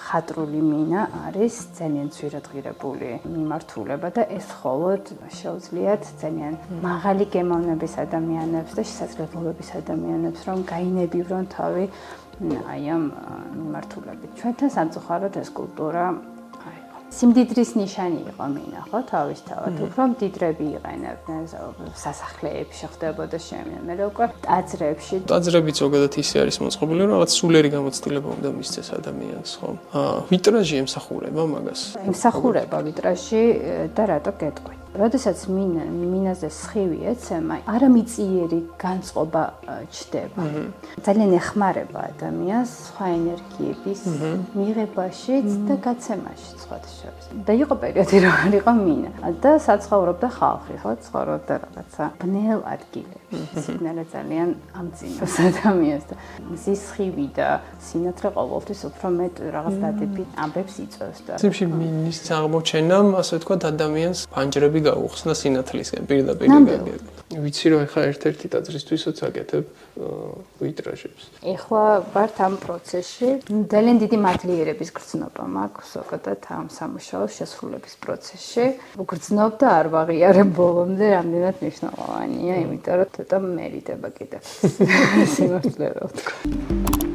ხატრული მინა არის ძალიან ძვირადღირებული მიმართულება და ეს მხოლოდ შეუძლიათ ძალიან მაღალი გემოვნების ადამიანებს და შესაძლებლობების ადამიანებს რომ გაინებივრონ თავი აი ამ მიმართულებით. ჩვენთან სამწუხაროდ ეს კულტურა სიმდიდრის ნიშანი იყო მინა, ხო, თავისთავად. უფრო მდიდრები იყენებდნენ სასახლეებში ხდებოდა შემიან, მე უკვე ტაძრებში. ტაძრები ზოგადად ისე არის მოწყობილი, რომ რაღაც სულიერი გამოცდილება უნდა მისცეს ადამიანს, ხო? ვიტრაჟი ემსახურება მაგას. ემსახურება ვიტრაჟი და რატო გეტყვით? როდესაც მინაზე სხივი ეცემა, არამიწიერი განწყობა ჩდება. ძალიან ეხმარება ადამიანს სხვა ენერგიების მიღებაშიც და გაცემაშიც სხვადასხვა. და იყო პერიოდი, რომ არ იყო მინა. და საცხოვრობდა ხალხი, ხო, ცხოვრობდა რაღაცა ბნელ ადგილებში. სიგნალი ძალიან ამძიმებს ადამიანს და მზის სხივი და სინათლე ყოველთვის უფრო მეტ რაღაც დადებით ამბებს იწვევს და სიმში მინის აღმოჩენამ, ასე ვთქვათ, ადამიანს ფანჯრები გაუხსნა სინათლისკენ პირდაპირ გაგება. ვიცი რომ ეხლა ერთ-ერთი ტაძრისთვისაც აკეთებ ვიტრაჟებს. ეხლა ვართ ამ პროცესში. ძალიან დიდი მადლიერების გრძნობა მაქვს ზოგადად ამ სამუშაოს შესრულების პროცესში. გრძნობ და არ ვაღიარებ ბოლომდე, რამდენად მნიშვნელოვანია, იმიტომ რომ ცოტა მერიდება კიდევ. სიმართლე რა ვთქვა.